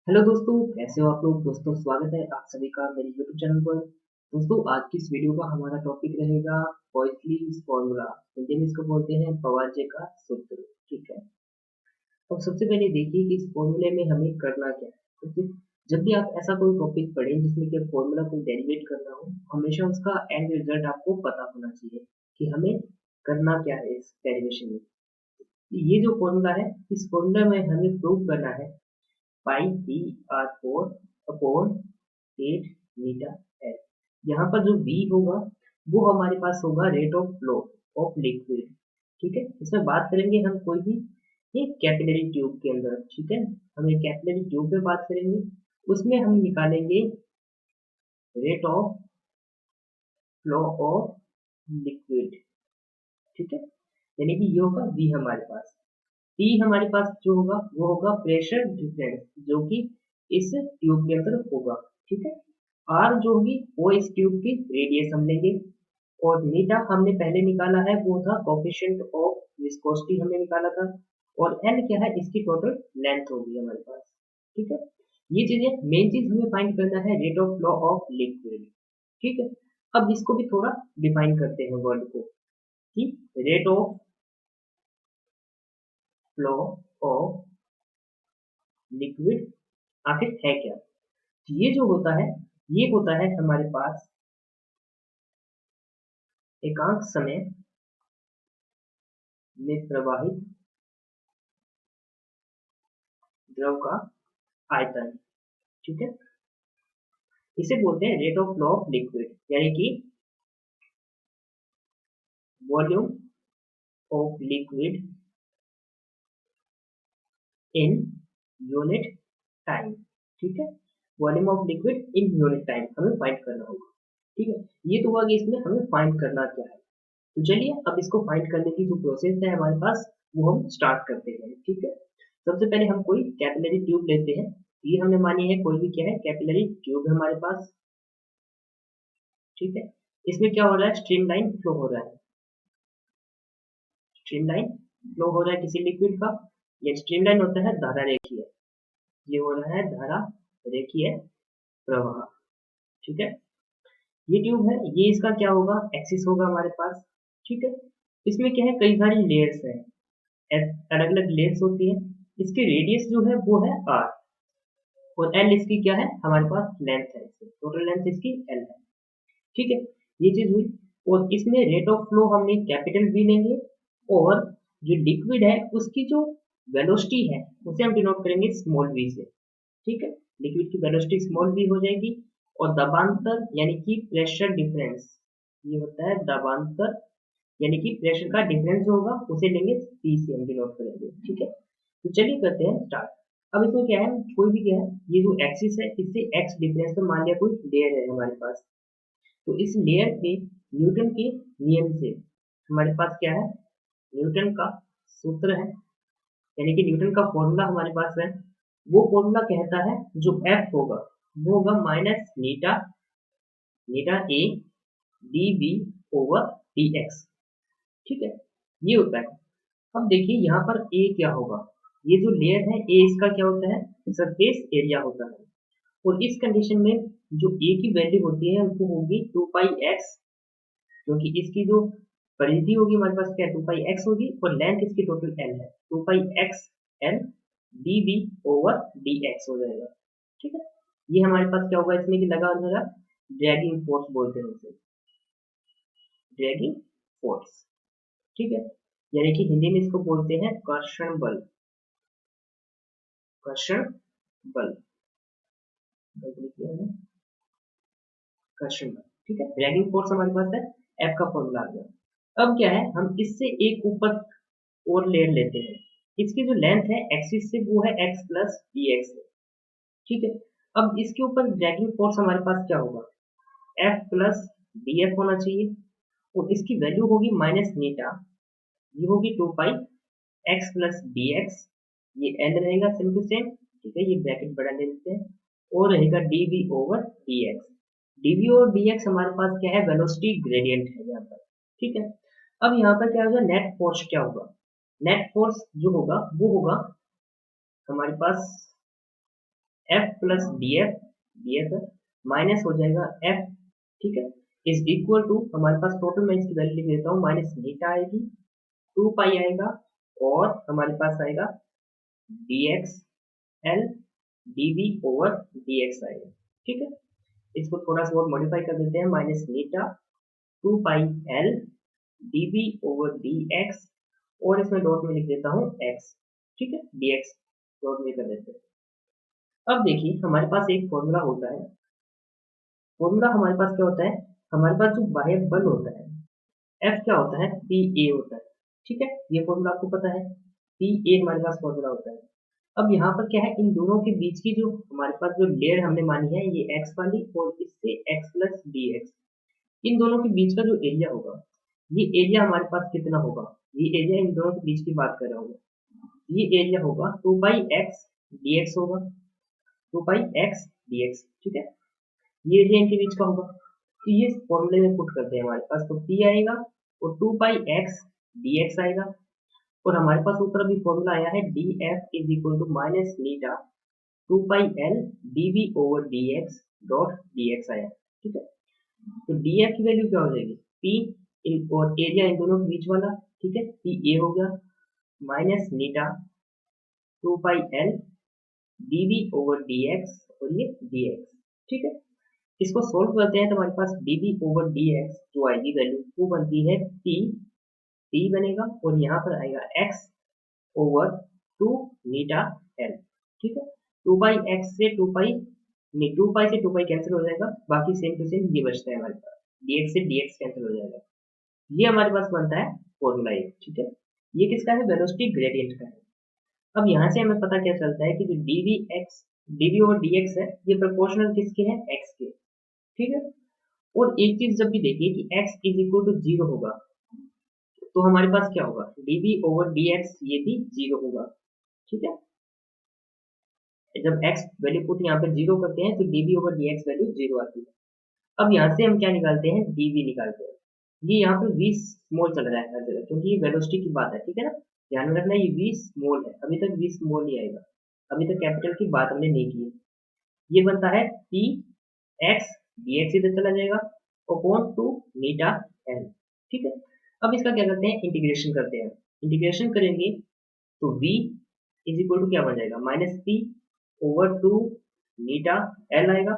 Hello दोस्तों, कैसे हो आप लोग। दोस्तों स्वागत है आप सभी का मेरे यूट्यूब चैनल पर। दोस्तों आज की इस वीडियो का हमारा टॉपिक रहेगा पॉइजलीज फॉर्मूला। हिंदी में इसको बोलते हैं पवाजे का सूत्र। ठीक है। तो सबसे पहले देखिए कि इस फॉर्मूले में हमें करना क्या है। तो जब भी आप ऐसा कोई टॉपिक पढ़ें जिसमें कि फॉर्मूला को डेरिवेट करना हो, हमेशा उसका एंड रिजल्ट आपको पता होना चाहिए कि हमें करना क्या है इस डेरिवेशन में। ये जो फॉर्मूला है, इस फॉर्मूला में हमें प्रूव करना है pi V R four upon 8 metre L. यहाँ पर जो v होगा वो हमारे पास होगा rate of flow of liquid. ठीक है। इसमें बात करेंगे हम कोई भी एक कैपिलरी ट्यूब के अंदर। ठीक है। हम एक कैपिलरी ट्यूब पे बात करेंगे, उसमें हम निकालेंगे rate of flow of liquid. ठीक है। यानी कि ये होगा v हमारे पास। P हमारे पास जो होगा वो होगा प्रेशर डिफरेंस, जो कि इस ट्यूब के अंदर होगा। ठीक है। R जो होगी वो इस ट्यूब की रेडियस हम लेंगे। और मीटा हमने पहले निकाला है, वो था कोफिशिएंट ऑफ विस्कोसिटी हमने निकाला था। और L क्या है, इसकी टोटल लेंथ होगी हमारे पास। ठीक है। ये चीजें मेन चीज हमें फाइंड करना है rate of flow of liquid. ठीक है। अब इसको भी थोड़ा डिफाइन करते हैं वर्ड को कि rate of flow of liquid आखिर है क्या। ये जो होता है, ये होता है हमारे पास एकांक समय में प्रवाहित द्रव का आयतन। ठीक है। इसे बोलते हैं rate of flow of liquid, यानी कि volume of liquid in unit time. ठीक है। Volume of liquid in unit time हमें फाइंड करना होगा। ठीक है। ये तो हुआ कि इसमें हमें फाइंड करना क्या है। तो चलिए अब इसको फाइंड करने की जो प्रोसेस है हमारे पास, वो हम स्टार्ट करते हैं। ठीक है। सबसे पहले हम कोई कैपिलरी ट्यूब लेते हैं। ये हमने मानी है कोई भी क्या है, कैपिलरी ट्यूब है हमारे पास। ठीक है। इसमें क्या हो रहा है, स्ट्रीमलाइन फ्लो हो रहा है। स्ट्रीमलाइन फ्लो हो रहा है किसी लिक्विड का। ये स्ट्रीमलाइन होता है धारा रेखीय। ये हो रहा है धारा रेखीय प्रवाह। ठीक है। ये ट्यूब है, ये इसका क्या होगा, एक्सिस होगा हमारे पास। ठीक है। इसमें क्या है, कई सारी लेयर्स है, अलग अलग लेयर्स होती है। इसकी रेडियस जो है वो है आर। और एल इसकी क्या है, हमारे पास लेंथ है, टोटल लेंथ इसकी एल है। ठीक है। ये चीज हुई। और इसमें रेट ऑफ फ्लो हमने कैपिटल वी लेंगे। और जो लिक्विड है उसकी जो वेलोसिटी है उसे हम डिनोट करेंगे स्मॉल वी से। ठीक है। लिक्विड की वेलोसिटी स्मॉल वी हो जाएगी। और दबांतर यानी कि प्रेशर डिफरेंस, ये होता है दबांतर, यानी कि प्रेशर का डिफरेंस जो होगा उसे लेंगे पी से हम डिनोट करेंगे। ठीक है। तो चलिए करते हैं स्टार्ट। अब इसमें क्या है, कोई भी क्या है, ये जो एक्सिस है इससे एक्स डिफरेंस पे मान लिया कोई लेयर है हमारे पास। तो इस लेयर पे न्यूटन के नियम से हमारे पास क्या है, न्यूटन का सूत्र है, यानी कि न्यूटन का फॉर्मूला हमारे पास है। वो फॉर्मूला कहता है जो एफ होगा वो होगा minus eta, eta A D V over D X. ठीक है। ये होता है। अब देखिए यहाँ पर ए क्या होगा, ये जो लेयर है ए इसका क्या होता है, सरफेस एरिया होता है। और इस कंडीशन में जो ए की वैल्यू होती है वो होगी 2 पाई एक्स, क्योंकि इसकी जो परिधि होगी हमारे पास क्या, 2 पाई एक्स होगी। और लेंथ इसकी टोटल एल है, 2 pi X L D B over D X हो जाएगा। ठीक है। ये हमारे पास क्या होगा, इसमें कि लगा होगा ड्रैगिंग फोर्स बोलते हैं उसे, ड्रैगिंग फोर्स। ठीक है। यानी कि हिंदी में इसको बोलते हैं कर्षण बल। कर्षण बल, कर्षण बल। ठीक है। ड्रैगिंग फोर्स हमारे पास है, एफ का फॉर्मूला आ गया। अब क्या है, हम इससे एक ऊपर और लेयर लेते हैं। इसकी जो लेंथ है एक्सिस से वो है एक्स प्लस डी एक्स। ठीक है। अब इसके ऊपर ड्रैगिंग फोर्स हमारे पास क्या होगा, एफ प्लस डी एफ होना चाहिए। और इसकी वैल्यू होगी माइनस नीटा, ये होगी 2 pi x plus D x. ये एल रहेगा सेम टू सेम। ठीक है। ये ब्रैकेट बड़ा ले लेते हैं। और रहेगा D V over D X. D V और डी एक्स हमारे पास क्या है, वेलोसिटी ग्रेडियंट है यहाँ पर। ठीक है। अब यहाँ पर क्या होगा, नेट फोर्स क्या होगा, नेट फोर्स जो होगा वो होगा हमारे पास F plus D F, D F minus हो जाएगा एफ, ठीक है, इज इक्वल टू हमारे पास टोटल, मैं इसकी वैल्यू लिख देता हूँ, माइनस नीटा आएगी, 2 पाई आएगा, और हमारे पास आएगा D X L D V over D X आएगा, ठीक है। इसको थोड़ा सा और मॉडिफाई कर देते हैं, minus eta 2 pi L D V over D X, और इसमें डॉट में लिख देता हूँ एक्स, ठीक है, डी एक्स डॉट में कर देते हैं। अब देखिए हमारे पास एक फॉर्मूला होता है, फॉर्मूला हमारे पास क्या होता है, हमारे पास जो बाह्य बल होता है एफ क्या होता है, पी ए होता है, ठीक है, ये फॉर्मूला आपको पता है, पी ए हमारे पास फॉर्मूला होता है। अब यहाँ पर क्या है, इन दोनों के बीच की जो हमारे पास जो लेयर हमने मानी है ये एक्स वाली, और इससे एक्स प्लस डी एक्स, इन दोनों के बीच का जो एरिया होगा, ये एरिया हमारे पास कितना होगा, ये एरिया इन दोनों के बीच की बात कर रहा हूँ, ये एरिया होगा 2 पाई एक्स डी एक्स होगा, 2 पाई एक्स डी एक्स, ठीक है, ये एरिया इनके बीच का होगा। तो ये फॉर्मूले में पुट करते हैं हमारे पास, तो पी आएगा और 2 पाई एक्स डी एक्स आएगा, और हमारे पास ऊपर अभी फॉर्मूला आया है D F is equal to minus eta 2 pi L D V over D X dot D X आया, ठीक है। तो डी एफ की वैल्यू क्या हो जाएगी, पी इन और एरिया इन दोनों के बीच वाला, ठीक है, पी ए हो गया minus eta 2 pi L D V over D X, और ये डी एक्स, ठीक है। इसको सोल्व करते हैं तो हमारे पास D V over D X जो आएगी वैल्यू वो बनती है पी, पी बनेगा, और यहाँ पर आएगा एक्स ओवर 2 नीटा एल, ठीक है, 2 पाई एक्स से 2 पाई, नहीं 2 पाई से 2 पाई कैंसिल हो जाएगा, बाकी सेम टू सेम ये बचता है हमारे पास, dx से dx कैंसिल हो जाएगा, ये हमारे पास बनता है फॉर्मूला एक, ठीक है। ये किसका है, वेलोसिटी ग्रेडियंट का है। अब यहाँ से हमें पता क्या चलता है कि जो dv x dv और dx है ये प्रोपोर्शनल किसके हैं, x के, ठीक है। और एक चीज जब भी देखिए कि x इज इक्वल टू 0 होगा तो हमारे पास क्या होगा, dv ओवर dx ये भी 0 होगा, ठीक है। जब x वैल्यू पुट यहाँ पे 0 करते हैं तो dv ओवर dx वैल्यू 0 आती है। अब यहाँ से हम क्या निकालते हैं, dv निकालते हैं, ये यहाँ पे v स्मॉल चल रहा है हर जगह क्योंकि ये वेलोसिटी की बात है, ठीक है ना, ध्यान में रखना ये v स्मॉल है, अभी तक v स्मॉल नहीं आएगा, अभी तक कैपिटल की बात हमने नहीं की है। ये बनता है p x dx इधर चला जाएगा अपॉन 2 नीटा l, ठीक है। अब इसका क्या करते हैं, इंटीग्रेशन करते हैं, इंटीग्रेशन करेंगे तो v इज इक्वल टू क्या बन जाएगा, minus P over 2 eta L आएगा,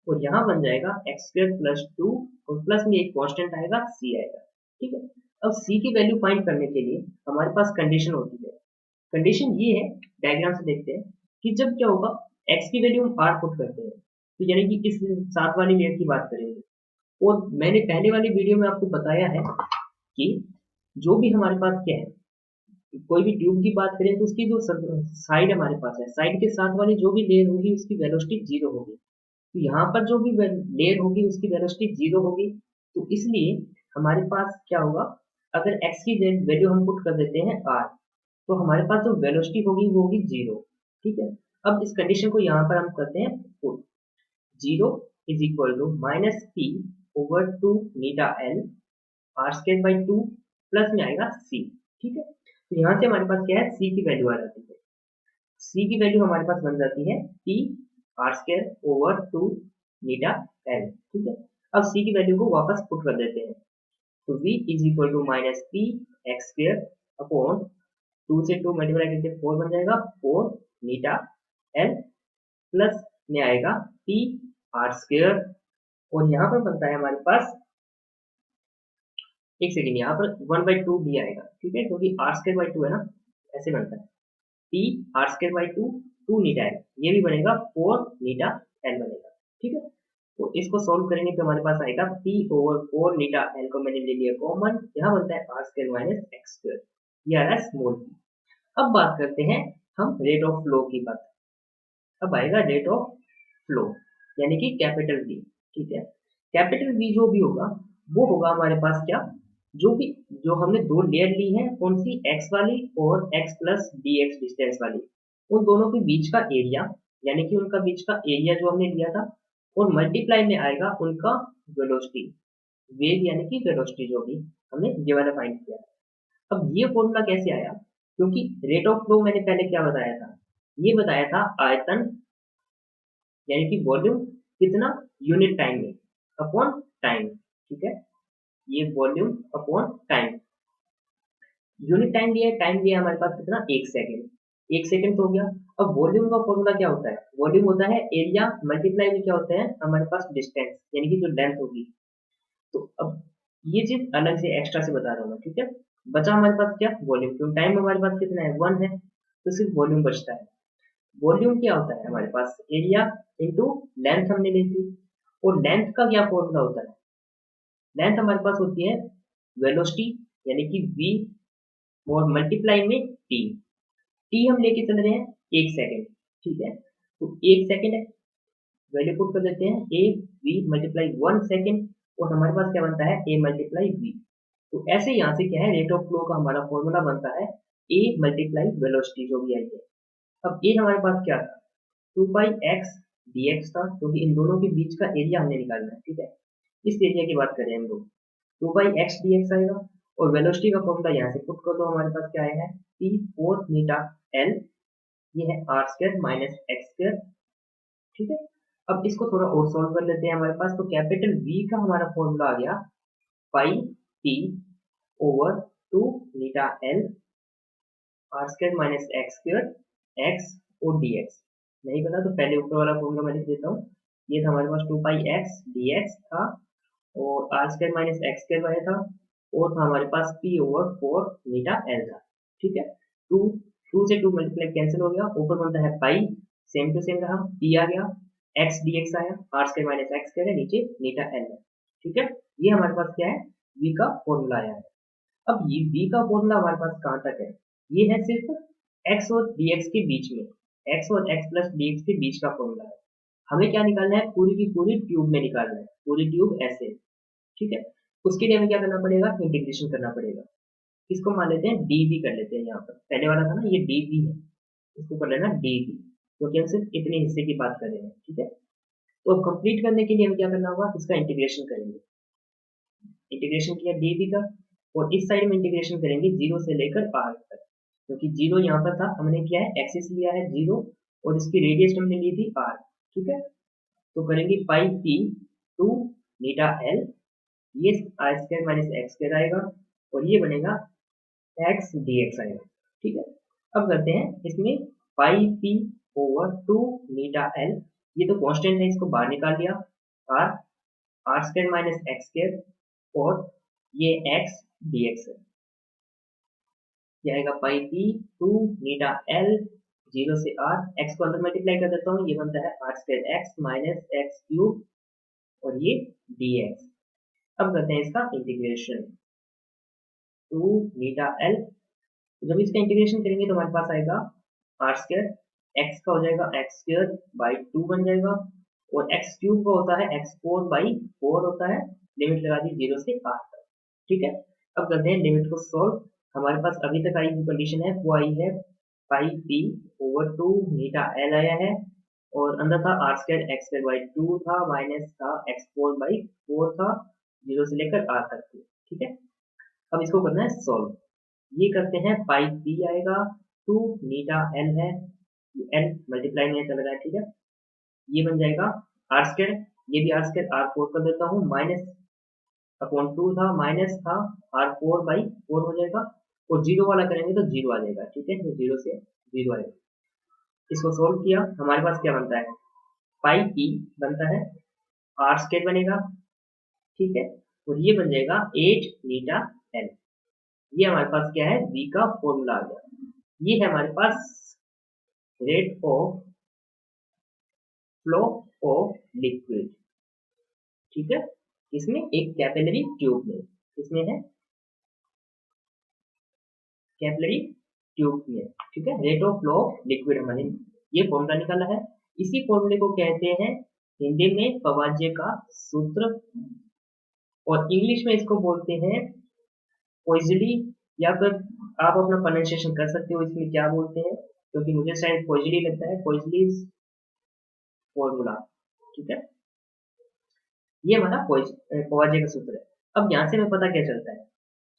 और यहाँ बन जाएगा एक्स स्क्वायर प्लस 2, और प्लस में एक कांस्टेंट आएगा c आएगा, ठीक है। अब c की वैल्यू फाइंड करने के लिए हमारे पास कंडीशन होती है, कंडीशन ये है, डायग्राम से देखते हैं कि जब क्या होगा, x की वैल्यू हम r पुट करते हैं, तो यानी कि इस साथ वाली लेयर की बात करेंगे, और मैंने पहले वाली वीडियो में आपको बताया है कि जो भी हमारे पास क्या है, कोई भी ट्यूब की बात करें तो उसकी जो साइड हमारे पास है, साइड के साथ वाली जो भी लेयर होगी उसकी वेलोसिटी 0 होगी, तो यहाँ पर जो भी लेयर होगी उसकी वेलोसिटी 0 होगी, तो इसलिए हमारे पास क्या होगा, अगर x की वैल्यू हम पुट कर देते हैं r, तो हमारे पास जो वेलोसिटी होगी वो होगी 0, ठीक है। अब इस कंडीशन को यहाँ पर हम करते हैं put, 0 is equal to minus P over 2 eta L R square by 2 plus में आएगा c, ठीक है। तो यहाँ से हमारे पास क्या है, c की वैल्यू आ जाती है, c की वैल्यू हमारे पास बन जाती है p R square over 2 eta L, ठीक है। अब c की वैल्यू को वापस पुट कर देते हैं, तो v is equal to minus P X square upon 2 से 2 मल्टीप्लाई करके 4 बन जाएगा 4 नीटा एल, प्लस में आएगा p आर स्क्वायर, और यहाँ पर बनता है हमारे पास, एक सेकेंड, यहाँ पर 1/2 भी आएगा, ठीक है, क्योंकि आर स्क्वायर बाई 2 है ना, ऐसे बनता है P R square by 2 2 eta L, ये भी बनेगा 4 नीटा एल बनेगा, ठीक है। तो इसको सॉल्व करेंगे तो हमारे पास आएगा पी ओवर 4 नीटा एल को मैंने ले लिया कॉमन, यहाँ बनता है R square minus X square, ये आ रहा है स्मॉल पी। अब बात करते हैं हम रेट ऑफ फ्लो की बात, अब आएगा रेट ऑफ फ्लो यानी कि कैपिटल वी, ठीक है। कैपिटल वी जो भी होगा वो होगा हमारे पास क्या, जो भी जो हमने दो लेयर ली है कौन सी, एक्स वाली और x plus D x distance वाली, उन दोनों के बीच का एरिया यानी कि उनका बीच का एरिया जो हमने लिया था, और मल्टीप्लाई में आएगा उनका वेलोसिटी, वेग यानी कि वेलोसिटी जो भी हमने ये वाला फाइंड किया। अब ये फॉर्मूला कैसे आया, क्योंकि रेट ऑफ फ्लो मैंने पहले क्या बताया था, ये बताया था आयतन यानी कि वॉल्यूम कितना, यूनिट टाइम में अपॉन टाइम, ठीक है, ये volume upon time, unit time दिया है, टाइम दिया है हमारे पास कितना, 1 सेकेंड, 1 सेकेंड तो हो गया। अब वॉल्यूम का फॉर्मूला क्या होता है, वॉल्यूम होता है एरिया मल्टीप्लाई में क्या होता है हमारे पास डिस्टेंस, यानी कि जो लेंथ होगी। तो अब ये चीज अलग से एक्स्ट्रा से बता रहा हूँ मैं, ठीक है। बचा हमारे पास क्या, वॉल्यूम, क्योंकि टाइम हमारे पास कितना है, 1 है, तो सिर्फ वॉल्यूम बचता है। वॉल्यूम क्या होता है हमारे पास, एरिया इंटू लेंथ हमने ली थी, और लेंथ का क्या फॉर्मूला होता है, लेंथ हमारे पास होती है वेलोसिटी यानी कि v, और मल्टीप्लाई में t, t हम लेके चल रहे हैं 1 सेकेंड, ठीक है, तो 1 सेकेंड है, वैल्यू पुट कर देते हैं a v मल्टीप्लाई 1 सेकेंड, और हमारे पास क्या बनता है a मल्टीप्लाई v। तो ऐसे यहाँ से क्या है, रेट ऑफ फ्लो का हमारा फॉर्मूला बनता है a मल्टीप्लाई वेलोसिटी जो भी आई है। अब a हमारे पास क्या था, 2 पाई x dx था, क्योंकि इन दोनों के बीच का एरिया हमने निकालना है, ठीक है, इस एरिया की बात करें हम लोग, 2 पाई x dx आएगा, और वेलोसिटी का फॉर्मूला यहाँ से पुट कर दो, हमारे पास क्या आया है, p 4 मीटा l, ये है r square minus X square, ठीक है। अब इसको थोड़ा और सॉल्व कर लेते हैं, हमारे पास तो कैपिटल V का हमारा फॉर्मूला आ गया पाई p over 2 eta l r square minus X square, x और dx, नहीं पता तो पहले ऊपर वाला फॉर्मूला मैं लिख देता हूँ, ये था हमारे पास 2 पाई x dx था, और r square minus X square आया था, और था हमारे पास p ओवर 4 मीटा l था, ठीक है। 2 2 से 2 मल्टीप्लाई कैंसिल हो गया, ऊपर बनता है पाई, सेम टू सेम रहा, p आ गया, x dx आया, r square minus X square है, नीचे मीटा l है, ठीक है। ये हमारे पास क्या है, v का फॉर्मूला आया है। अब ये v का फॉर्मूला हमारे पास कहाँ तक है, ये है सिर्फ x और dx के बीच में, x और x प्लस dx के बीच का फॉर्मूला है। हमें क्या निकालना है, पूरी की पूरी ट्यूब में निकालना है, पूरी ट्यूब ऐसे, ठीक है। उसके लिए हमें क्या करना पड़ेगा, इंटीग्रेशन करना पड़ेगा। इसको मान लेते हैं dv कर लेते हैं, यहाँ पर पहले वाला था ना ये dv है, इसको कर लेना dv, क्योंकि हम सिर्फ इतने हिस्से की बात कर रहे हैं, ठीक है। तो अब कंप्लीट करने के लिए हमें क्या करना होगा, इसका इंटीग्रेशन करेंगे, इंटीग्रेशन किया dv का, और इस साइड में इंटीग्रेशन करेंगे 0 से लेकर r तक, क्योंकि 0 यहाँ पर था, हमने किया है एक्सिस लिया है 0, और इसकी रेडियस हमने ली थी r, ठीक है। तो करेंगे पाई p 2 मीटा l, ये R square minus X square आएगा, और ये बनेगा एक्स dx आएगा, ठीक है। अब करते हैं इसमें पाई p ओवर 2 मीटा l, ये तो कांस्टेंट है, इसको बाहर निकाल लिया, r R square minus X square, और ये x dx है, ये आएगा पाई p 2 मीटा l, 0 से r, x को अंदर मल्टीप्लाई कर देता हूँ, ये बनता है R square X minus X cube, और ये dx। अब करते हैं इसका इंटीग्रेशन, 2 मीटा l, जब इसका इंटीग्रेशन करेंगे तो हमारे पास आएगा आर स्क्वायर, एक्स का हो जाएगा एक्स स्क्वायर बाई 2 बन जाएगा, और एक्स क्यूब का होता है एक्स 4 बाई 4 होता है, लिमिट लगा दी 0 से r तक, ठीक है। अब करते हैं लिमिट को सॉल्व, हमारे पास अभी तक आई जो कंडीशन है वो आई है pi p over 2 eta l आया है, और अंदर था R square X square by 2 था, माइनस था एक्स 4 बाई 4 था, 0 से लेकर r तक थी, ठीक है। अब इसको करना है सॉल्व, ये करते हैं पाई p आएगा 2 मीटा l है, l मल्टीप्लाई में चल रहा है, ठीक है, ये बन जाएगा आर स्क्वायर, ये भी आर स्क्वायर आर 4 कर देता हूँ, माइनस अपॉन 2 था, माइनस था आर 4 बाई 4 हो जाएगा, और जीरो वाला करेंगे तो जीरो आ जाएगा, ठीक है, तो 0 से 0 आएगा। इसको सोल्व किया, हमारे पास क्या बनता है, पाई p बनता है आर स्क्वायर बनेगा, ठीक है, और ये बन जाएगा 8 मीटा l, ये हमारे पास क्या है, v का फॉर्मूला आ गया। ये है हमारे पास rate of flow of liquid, ठीक है, इसमें एक कैपिलरी ट्यूब में, इसमें है कैपिलरी ट्यूब में, ठीक है, rate of flow of liquid हमने ये फॉर्मूला निकाला है। इसी फॉर्मूले को कहते हैं हिंदी में पवाजे का सूत्र, और इंग्लिश में इसको बोलते हैं पॉइजली, या फिर आप अपना प्रोनाउंसिएशन कर सकते हो इसमें क्या बोलते हैं, क्योंकि मुझे शायद पॉइजली लगता है, पॉइजली फॉर्मूला, ठीक है, ये हमारा पॉइजे का सूत्र है। अब यहाँ से हमें पता क्या चलता है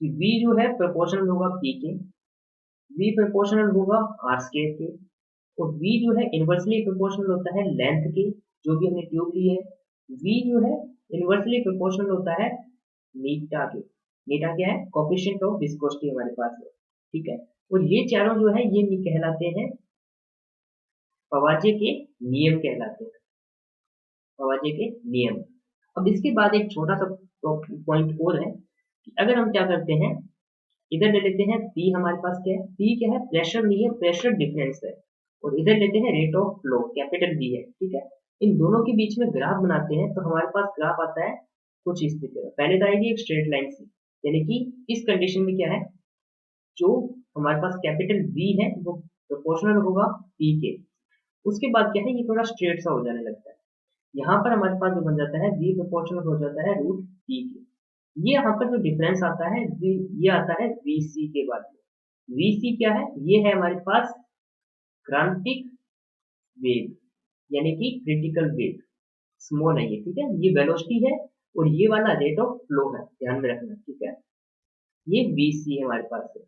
कि v जो है प्रोपोर्शनल होगा p के, v प्रोपोर्शनल होगा r स्क्वायर के, और v जो है इनवर्सली प्रोपोर्शनल होता है लेंथ के, जो भी हमने ट्यूब ली है। v जो है इनवर्सली प्रोपोर्शनल होता है मीटा के। मीटा क्या है? कोफिशिएंट ऑफ विस्कोसिटी हमारे पास है, ठीक है। और ये चारों जो है ये कहलाते हैं पवाजे के नियम कहलाते हैं, पवाजे के नियम। अब इसके बाद एक छोटा सा पॉइंट और है कि अगर हम क्या करते हैं, इधर ले लेते हैं P, हमारे पास क्या है? P क्या है? प्रेशर नहीं है, प्रेशर डिफरेंस है। और इधर लेते हैं rate of flow, capital V है, ठीक है। इन दोनों के बीच में ग्राफ बनाते हैं तो हमारे पास ग्राफ आता है कुछ इस तरह। पहले तो आएगी एक स्ट्रेट लाइन सी, यानी कि इस कंडीशन में क्या है, जो हमारे पास कैपिटल V है वो प्रोपोर्शनल होगा P के। उसके बाद क्या है, ये थोड़ा स्ट्रेट सा हो जाने लगता है। यहाँ पर हमारे पास जो बन जाता है V प्रोपोर्शनल हो जाता है रूट P के। ये यहाँ पर जो डिफरेंस आता है ये आता है VC के बाद में। VC क्या है? ये है हमारे पास क्रांतिक वेग, यानी कि क्रिटिकल वेग, स्मॉल है ये, ठीक है। ये वेलोसिटी है और ये वाला रेट ऑफ फ्लो है, ध्यान में रखना, ठीक है। ये VC है हमारे पास है,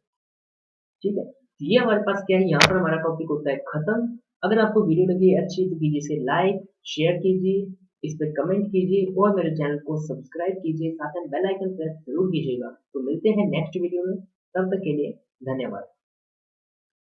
ठीक है। ये हमारे पास क्या है, यहाँ पर हमारा टॉपिक होता है खत्म। अगर आपको वीडियो लगी अच्छी तो कीजिए इसे लाइक, शेयर कीजिए, इस पर कमेंट कीजिए और मेरे चैनल को सब्सक्राइब कीजिए, साथ में बेल आइकन प्रेस जरूर कीजिएगा। तो मिलते हैं नेक्स्ट वीडियो में, तब तक के लिए धन्यवाद।